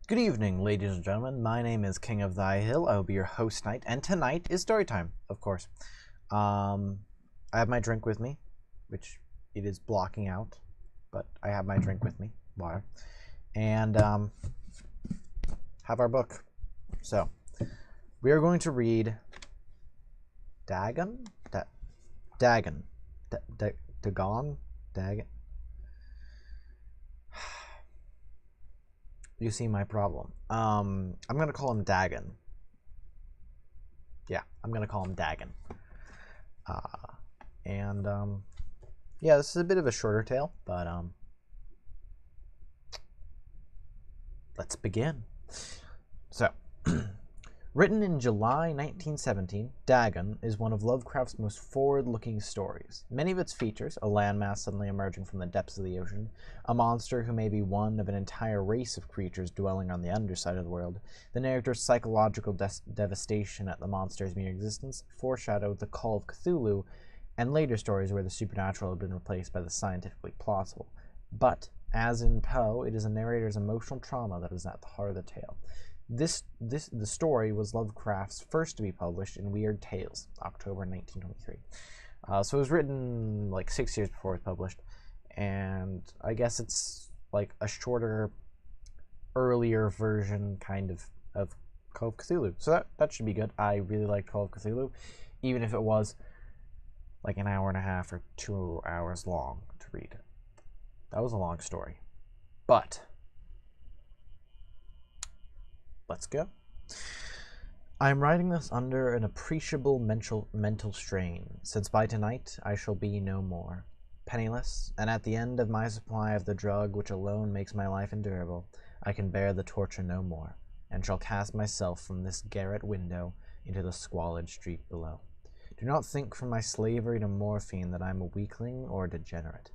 Good evening, ladies and gentlemen. My name is King of Thy Hill. I will be your host tonight, and tonight is Storytime, of course. I have my drink with me, which it is blocking out, but I have my drink with me, water, and have our book. So, we are going to read Dagon? Dagon. Dagon? Dagon? You see my problem. I'm gonna call him Dagon. Yeah, I'm gonna call him Dagon. Yeah, this is a bit of a shorter tale, but let's begin. So, written in July 1917, Dagon is one of Lovecraft's most forward-looking stories. Many of its features, a landmass suddenly emerging from the depths of the ocean, a monster who may be one of an entire race of creatures dwelling on the underside of the world, the narrator's psychological devastation at the monster's mere existence, foreshadowed the Call of Cthulhu, and later stories where the supernatural had been replaced by the scientifically plausible. But, as in Poe, it is a narrator's emotional trauma that is at the heart of the tale. The story was Lovecraft's first to be published in Weird Tales, October 1923. So it was written like 6 years before it was published, and I guess it's like a shorter, earlier version kind of Call of Cthulhu. So that should be good. I really liked Call of Cthulhu, even if it was like an hour and a half or 2 hours long to read. That was a long story. But let's go. I am writing this under an appreciable mental strain, since by tonight I shall be no more. Penniless, and at the end of my supply of the drug which alone makes my life endurable, I can bear the torture no more, and shall cast myself from this garret window into the squalid street below. Do not think from my slavery to morphine that I am a weakling or a degenerate.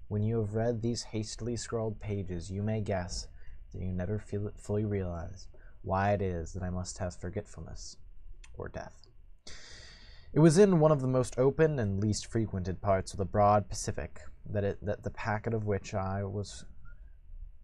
When you have read these hastily scrawled pages, you may guess that you never fully realize why it is that I must have forgetfulness or death. It was in one of the most open and least frequented parts of the broad Pacific that the packet of which I was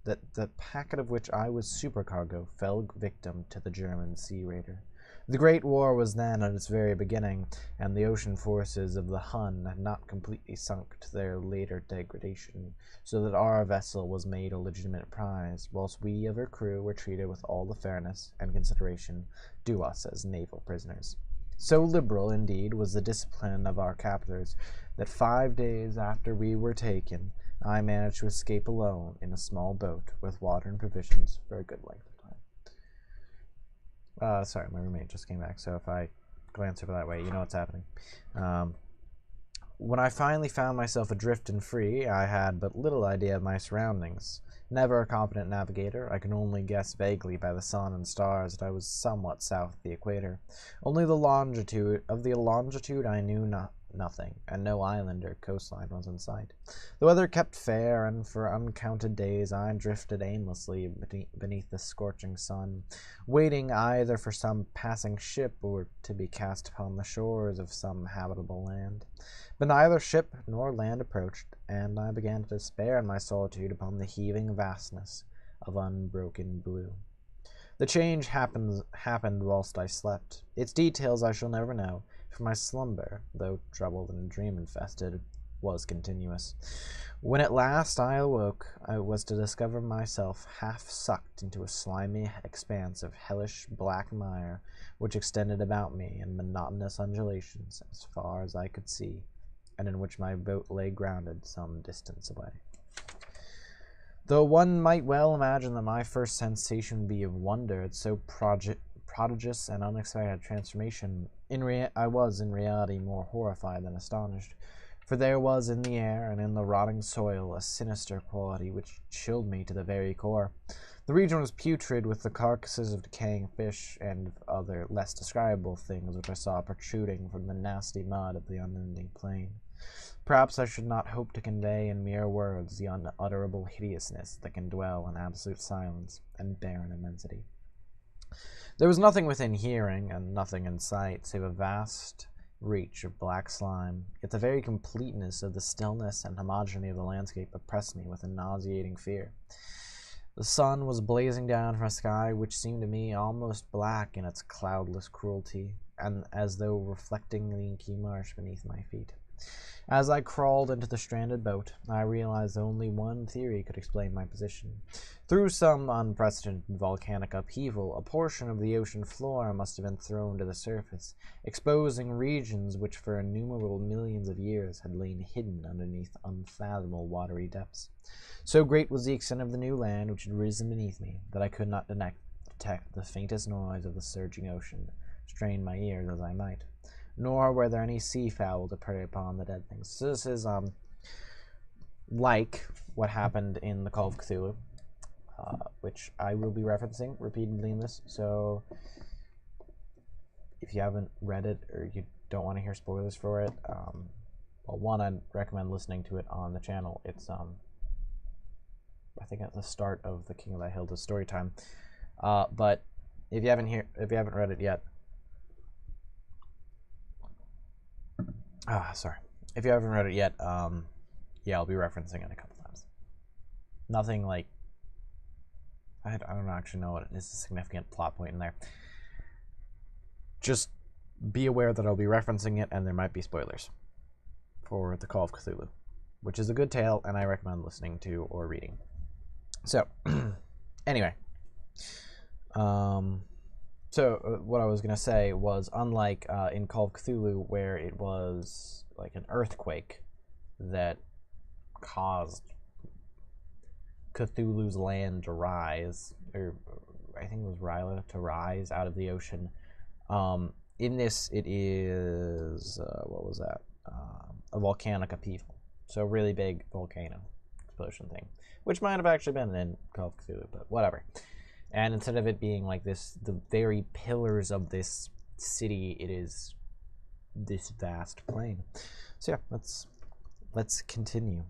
supercargo fell victim to the German sea raider. The Great War was then at its very beginning, and the ocean forces of the Hun had not completely sunk to their later degradation, so that our vessel was made a legitimate prize, whilst we of her crew were treated with all the fairness and consideration due us as naval prisoners. So liberal, indeed, was the discipline of our captors, that 5 days after we were taken, I managed to escape alone in a small boat with water and provisions for a good length of time. Sorry, my roommate just came back, so if I glance over that way, you know what's happening. When I finally found myself adrift and free, I had but little idea of my surroundings. Never a competent navigator, I could only guess vaguely by the sun and stars that I was somewhat south of the equator. Only the longitude I knew nothing, and no island or coastline was in sight. The weather kept fair, and for uncounted days I drifted aimlessly beneath the scorching sun, waiting either for some passing ship or to be cast upon the shores of some habitable land. But neither ship nor land approached, and I began to despair in my solitude upon the heaving vastness of unbroken blue. The change happened whilst I slept. Its details I shall never know, for my slumber, though troubled and dream-infested, was continuous. When at last I awoke, I was to discover myself half sucked into a slimy expanse of hellish black mire, which extended about me in monotonous undulations as far as I could see, and in which my boat lay grounded some distance away. Though one might well imagine that my first sensation would be of wonder at so prodigious and unexpected transformation, I was in reality more horrified than astonished, for there was in the air and in the rotting soil a sinister quality which chilled me to the very core. The region was putrid with the carcasses of decaying fish and of other less describable things which I saw protruding from the nasty mud of the unending plain. Perhaps I should not hope to convey in mere words the unutterable hideousness that can dwell in absolute silence and barren immensity. There was nothing within hearing, and nothing in sight, save a vast reach of black slime, yet the very completeness of the stillness and homogeneity of the landscape oppressed me with a nauseating fear. The sun was blazing down from a sky which seemed to me almost black in its cloudless cruelty, and as though reflecting the inky marsh beneath my feet. As I crawled into the stranded boat, I realized only one theory could explain my position. Through some unprecedented volcanic upheaval, a portion of the ocean floor must have been thrown to the surface, exposing regions which for innumerable millions of years had lain hidden underneath unfathomable watery depths. So great was the extent of the new land which had risen beneath me that I could not detect the faintest noise of the surging ocean, strain my ears as I might. Nor were there any seafowl to prey upon the dead things. So this is like what happened in the Call of Cthulhu, which I will be referencing repeatedly in this. So if you haven't read it or you don't want to hear spoilers for it, well, one, I'd recommend listening to it on the channel. It's I think at the start of the King of the Hill to Storytime. But if you haven't read it yet, sorry. If you haven't read it yet, yeah, I'll be referencing it a couple times. Nothing like, I don't actually know what is a significant plot point in there. Just be aware that I'll be referencing it and there might be spoilers for the Call of Cthulhu, which is a good tale and I recommend listening to or reading. So, anyway, so what I was going to say was, unlike in Call of Cthulhu, where it was like an earthquake that caused Cthulhu's land to rise, or I think it was Ryla to rise out of the ocean, in this it is, what was that, a volcanic upheaval. So a really big volcano explosion thing, which might have actually been in Call of Cthulhu, but whatever. And instead of it being like this, the very pillars of this city, it is this vast plain. So yeah, let's continue.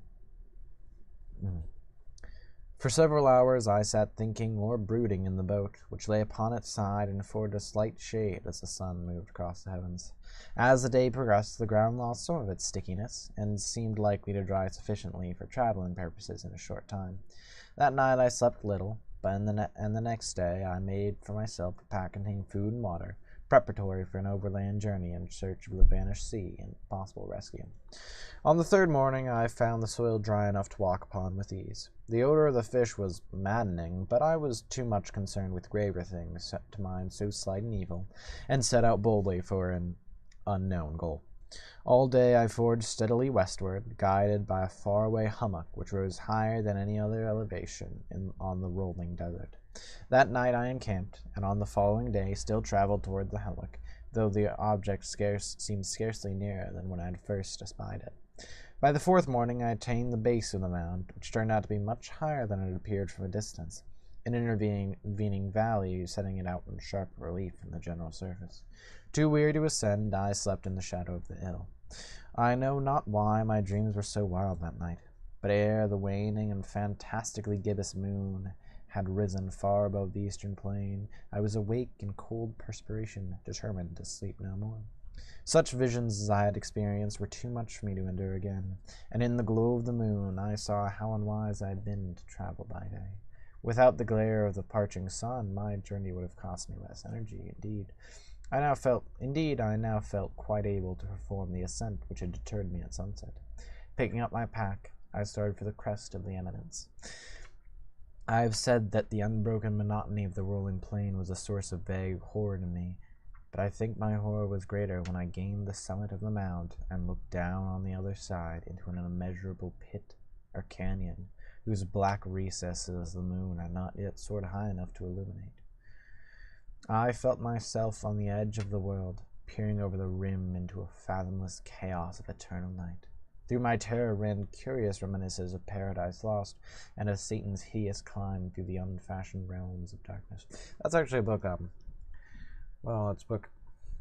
For several hours I sat thinking or brooding in the boat, which lay upon its side and afforded a slight shade as the sun moved across the heavens. As the day progressed, the ground lost some of its stickiness, and seemed likely to dry sufficiently for traveling purposes in a short time. That night I slept little, but the next day I made for myself a pack containing food and water, preparatory for an overland journey in search of the vanished sea and possible rescue. On the third morning I found the soil dry enough to walk upon with ease. The odor of the fish was maddening, but I was too much concerned with graver things to mind so slight an evil, and set out boldly for an unknown goal. All day I forged steadily westward, guided by a faraway hummock which rose higher than any other elevation on the rolling desert. That night I encamped, and on the following day still traveled toward the hillock, though the object seemed scarcely nearer than when I had first espied it. By the fourth morning I attained the base of the mound, which turned out to be much higher than it appeared from a distance, an intervening valley setting it out in sharp relief from the general surface. Too weary to ascend, I slept in the shadow of the hill. I know not why my dreams were so wild that night, but ere the waning and fantastically gibbous moon had risen far above the eastern plain, I was awake in cold perspiration, determined to sleep no more. Such visions as I had experienced were too much for me to endure again, and in the glow of the moon I saw how unwise I had been to travel by day. Without the glare of the parching sun, my journey would have cost me less energy. I now felt quite able to perform the ascent which had deterred me at sunset. Picking up my pack, I started for the crest of the eminence. I have said that the unbroken monotony of the rolling plain was a source of vague horror to me, but I think my horror was greater when I gained the summit of the mound and looked down on the other side into an immeasurable pit or canyon, whose black recesses the moon had not yet soared high enough to illuminate. I felt myself on the edge of the world, peering over the rim into a fathomless chaos of eternal night. Through my terror ran curious reminiscences of Paradise Lost and of Satan's hideous climb through the unfashioned realms of darkness. That's actually a book, it's a book,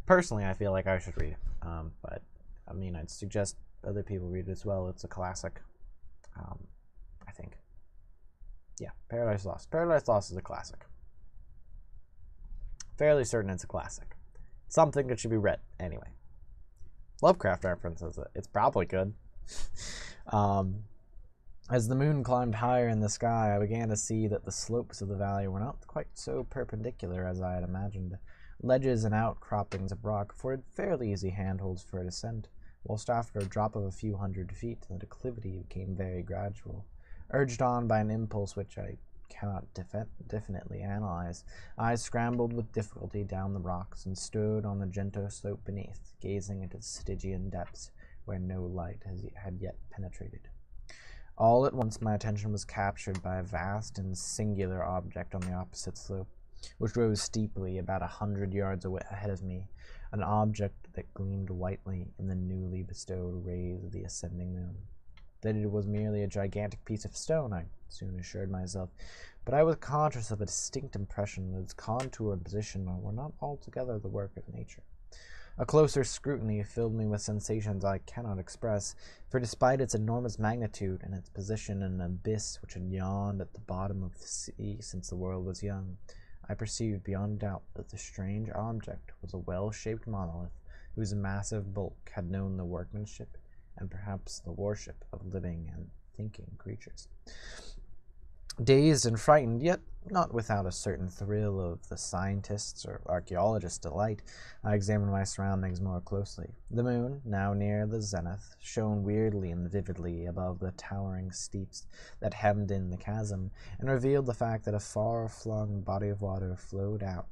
personally, I feel like I should read, but, I mean, I'd suggest other people read it as well. It's a classic, I think. Yeah, Paradise Lost. Paradise Lost is a classic. Fairly certain it's a classic. Something that should be read, anyway. Lovecraft references it. It's probably good. As the moon climbed higher in the sky, I began to see that the slopes of the valley were not quite so perpendicular as I had imagined. Ledges and outcroppings of rock afforded fairly easy handholds for a descent, whilst after a drop of a few hundred feet, the declivity became very gradual. Urged on by an impulse which I cannot definitely analyze, I scrambled with difficulty down the rocks and stood on the gentle slope beneath, gazing into the Stygian depths where no light had yet penetrated. All at once my attention was captured by a vast and singular object on the opposite slope, which rose steeply about 100 yards ahead of me, an object that gleamed whitely in the newly bestowed rays of the ascending moon. That it was merely a gigantic piece of stone, I soon assured myself, but I was conscious of a distinct impression that its contour and position were not altogether the work of nature. A closer scrutiny filled me with sensations I cannot express, for despite its enormous magnitude and its position in an abyss which had yawned at the bottom of the sea since the world was young, I perceived beyond doubt that the strange object was a well-shaped monolith whose massive bulk had known the workmanship and perhaps the worship of living and thinking creatures. Dazed and frightened, yet not without a certain thrill of the scientist's or archaeologist's delight, I examined my surroundings more closely. The moon, now near the zenith, shone weirdly and vividly above the towering steeps that hemmed in the chasm, and revealed the fact that a far-flung body of water flowed at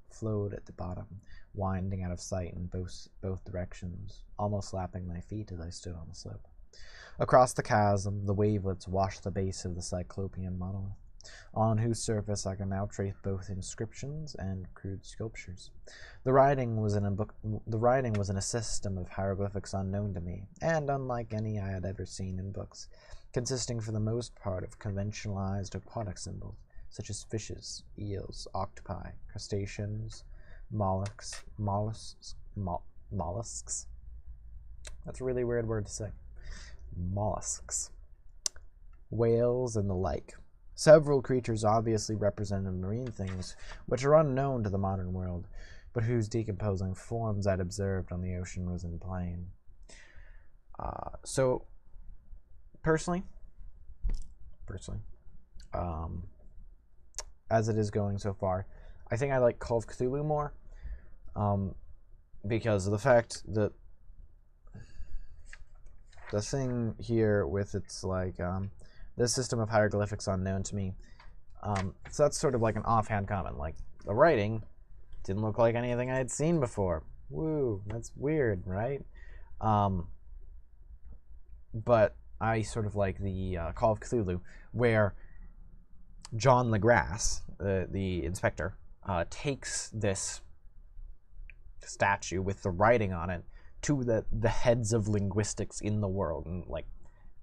the bottom, winding out of sight in both directions, almost lapping my feet as I stood on the slope. Across the chasm, the wavelets washed the base of the cyclopean monolith, on whose surface I can now trace both inscriptions and crude sculptures. The writing was in a system of hieroglyphics unknown to me, and unlike any I had ever seen in books, consisting for the most part of conventionalized aquatic symbols, such as fishes, eels, octopi, crustaceans, mollusks. That's a really weird word to say. Mollusks, whales, and the like. Several creatures obviously represented marine things, which are unknown to the modern world, but whose decomposing forms I'd observed on the ocean was in plain. So, personally, as it is going so far, I think I like Call of Cthulhu more, because of the fact that the thing here with its this system of hieroglyphics unknown to me, so that's sort of like an offhand comment, like the writing didn't look like anything I had seen before. Woo, that's weird, right? But I sort of like the Call of Cthulhu, where John LeGrasse, the inspector, takes this statue with the writing on it to the heads of linguistics in the world, and like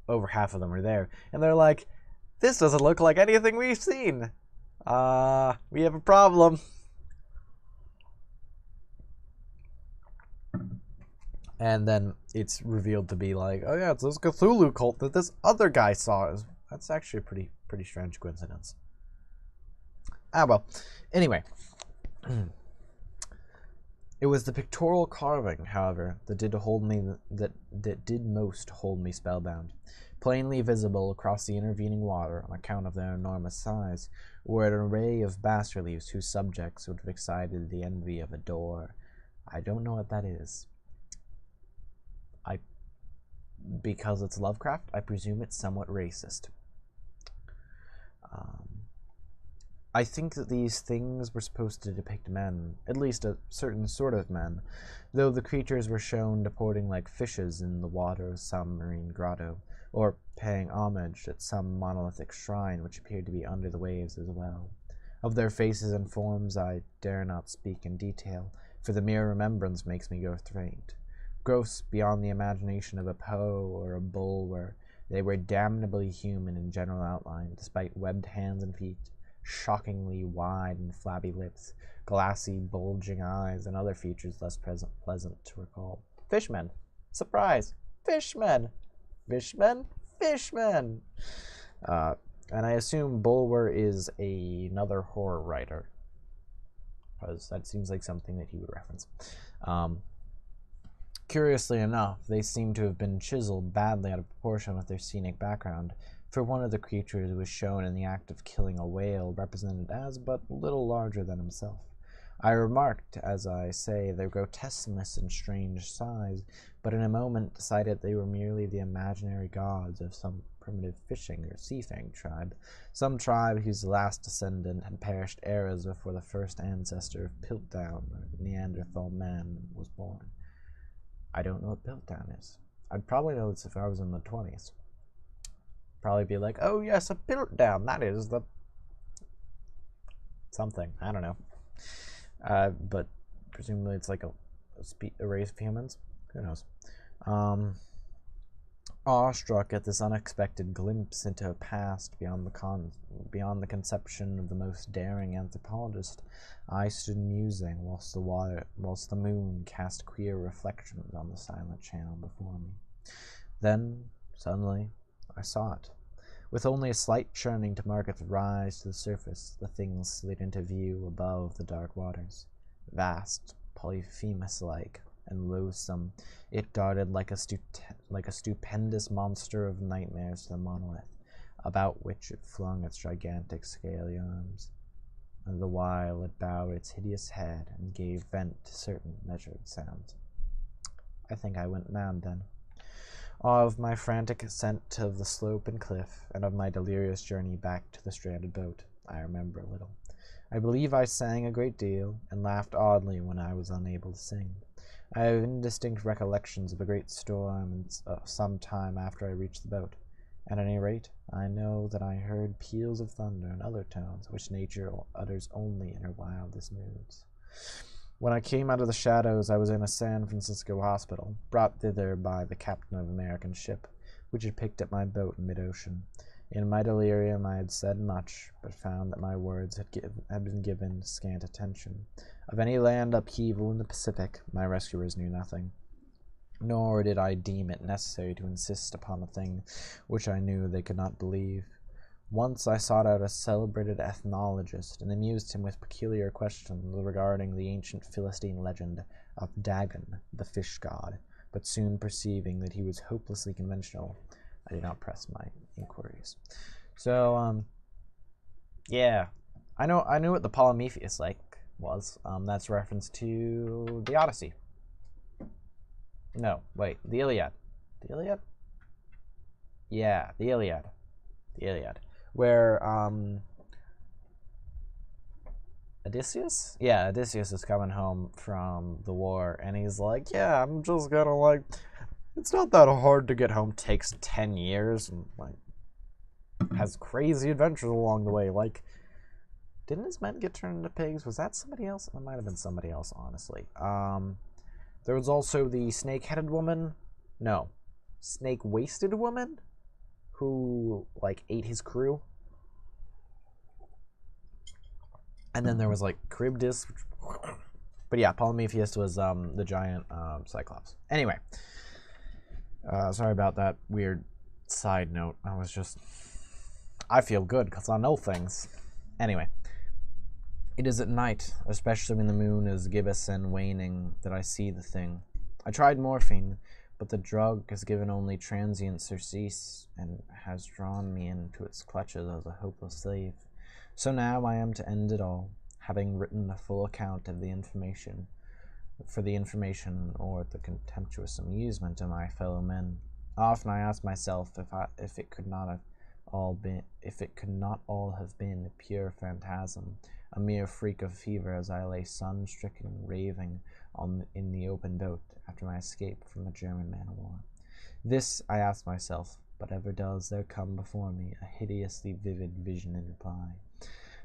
over half of them are there, and they're like, this doesn't look like anything we've seen. We have a problem. And then it's revealed to be like, oh yeah, it's this Cthulhu cult that this other guy saw. That's actually a pretty strange coincidence. Well, anyway. It was the pictorial carving, however, that did most hold me spellbound. Plainly visible across the intervening water, on account of their enormous size, were an array of bas-reliefs whose subjects would have excited the envy of a Dor. I don't know what that is. Because it's Lovecraft, I presume it's somewhat racist. I think that these things were supposed to depict men, at least a certain sort of men, though the creatures were shown deporting like fishes in the water of some marine grotto, or paying homage at some monolithic shrine which appeared to be under the waves as well. Of their faces and forms I dare not speak in detail, for the mere remembrance makes me go faint. Gross beyond the imagination of a Poe or a Bulwer, they were damnably human in general outline, despite webbed hands and feet, shockingly wide and flabby lips, glassy, bulging eyes, and other features less pleasant to recall. Fishmen! Surprise! Fishmen! Fishmen! Fishmen! And I assume Bulwer is another horror writer, because that seems like something that he would reference. Curiously enough, they seem to have been chiseled badly out of proportion with their scenic background, for one of the creatures was shown in the act of killing a whale represented as but little larger than himself. I remarked, as I say, their grotesqueness and strange size, but in a moment decided they were merely the imaginary gods of some primitive fishing or sea-fang tribe, some tribe whose last descendant had perished eras before the first ancestor of Piltdown, or Neanderthal man, was born. I don't know what Piltdown is. I'd probably know this if I was in the 20s. Probably be like, oh yes, a Piltdown, that is the... something, I don't know. But presumably it's like a race of humans. Who knows? Awestruck at this unexpected glimpse into a past beyond the conception of the most daring anthropologist, I stood musing whilst the moon cast queer reflections on the silent channel before me. Then, suddenly, I saw it. With only a slight churning to mark its rise to the surface, the thing slid into view above the dark waters. Vast, Polyphemus-like, and loathsome, it darted like a stupendous monster of nightmares to the monolith, about which it flung its gigantic scaly arms. And the while it bowed its hideous head and gave vent to certain measured sounds. I think I went mad then. Of my frantic ascent of the slope and cliff, and of my delirious journey back to the stranded boat, I remember a little. I believe I sang a great deal, and laughed oddly when I was unable to sing. I have indistinct recollections of a great storm some time after I reached the boat. At any rate, I know that I heard peals of thunder and other tones which nature utters only in her wildest moods. When I came out of the shadows, I was in a San Francisco hospital, brought thither by the captain of an American ship, which had picked up my boat in mid-ocean. In my delirium I had said much, but found that my words had been given scant attention. Of any land upheaval in the Pacific, my rescuers knew nothing. Nor did I deem it necessary to insist upon a thing which I knew they could not believe. Once I sought out a celebrated ethnologist and amused him with peculiar questions regarding the ancient Philistine legend of Dagon, the fish god, but soon perceiving that he was hopelessly conventional, I did not press my inquiries. So, yeah, I knew what the Polyphemus like was. That's a reference to the Odyssey. No, wait, the Iliad. The Iliad? Yeah, the Iliad. The Iliad. Where, Odysseus? Yeah, Odysseus is coming home from the war, and he's like, yeah, I'm just gonna, like, it's not that hard to get home. Takes 10 years, and, like, has crazy adventures along the way. Like, didn't his men get turned into pigs? Was that somebody else? It might have been somebody else, honestly. There was also the snake-headed woman. No. Snake-waisted woman? Who, like, ate his crew. And then there was, like, Charybdis. But yeah, Polyphemus was the giant Cyclops. Anyway. Sorry about that weird side note. I feel good because I know things. Anyway. It is at night, especially when the moon is gibbous and waning, that I see the thing. I tried morphine, but the drug has given only transient surcease and has drawn me into its clutches as a hopeless slave. So now I am to end it all, having written a full account of the information, or the contemptuous amusement of my fellow men. Often I ask myself if it could not all have been a pure phantasm, a mere freak of fever, as I lay sun-stricken and raving in the open boat after my escape from the German man-of-war. This I ask myself, but ever does there come before me a hideously vivid vision in reply.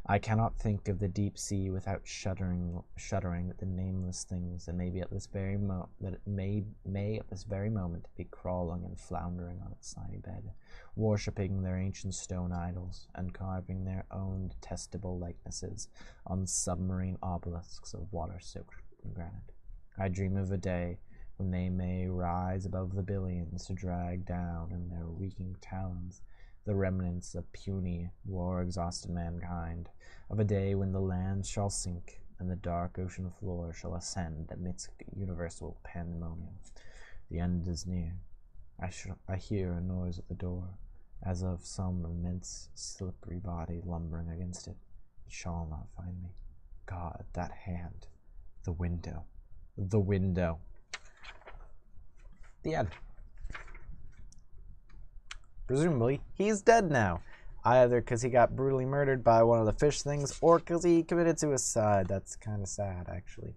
I cannot think of the deep sea without shuddering at the nameless things that may at this very moment be crawling and floundering on its slimy bed, worshipping their ancient stone idols, and carving their own detestable likenesses on submarine obelisks of water-soaked granite. I dream of a day when they may rise above the billions to drag down in their reeking talons the remnants of puny, war-exhausted mankind, of a day when the land shall sink and the dark ocean floor shall ascend amidst universal pandemonium. The end is near. I hear a noise at the door, as of some immense slippery body lumbering against it. It shall not find me. God, that hand. The window. The window. The end. Presumably, he's dead now. Either because he got brutally murdered by one of the fish things, or because he committed suicide. That's kind of sad, actually.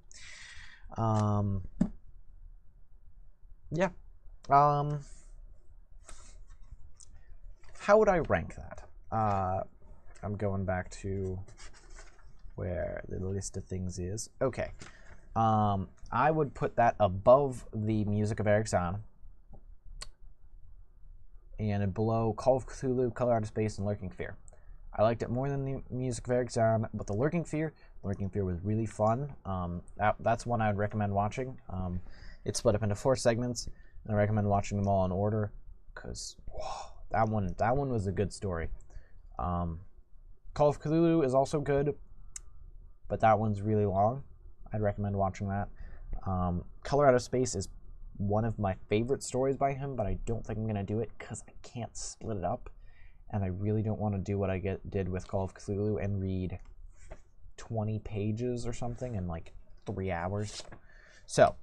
Yeah. How would I rank that? I'm going back to where the list of things is. Okay. I would put that above the Music of Eric Zahn, and below Call of Cthulhu, Color Out of Space, and Lurking Fear. I liked it more than the Music of Eric Zahn, but the Lurking Fear was really fun. That's one I would recommend watching. It's split up into 4 segments, and I recommend watching them all in order, because that one was a good story. Call of Cthulhu is also good, but that one's really long. I'd recommend watching that. Color Out of Space is one of my favorite stories by him, but I don't think I'm going to do it because I can't split it up, and I really don't want to do what I did with Call of Cthulhu and read 20 pages or something in like 3 hours. So,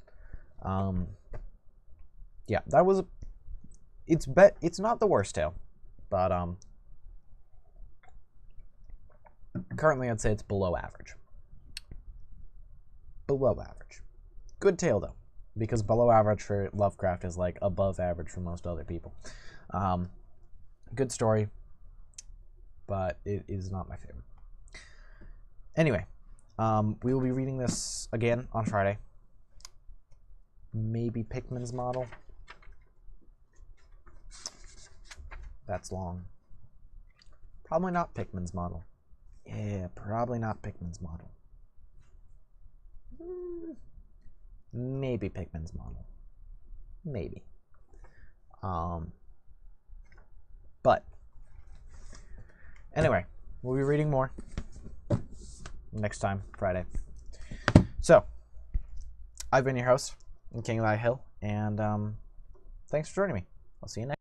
yeah, that was... It's not the worst tale, but currently I'd say it's below average. Below average. Good tale, though, because below average for Lovecraft is like above average for most other people. Good story, but it is not my favorite. Anyway, we will be reading this again on Friday. Maybe Pickman's Model. That's long. Probably not Pickman's Model. Yeah, probably not Pickman's Model. Maybe Pickman's Model. Maybe. But anyway, we'll be reading more next time, Friday. So, I've been your host, King of Thy Hill, and thanks for joining me. I'll see you next.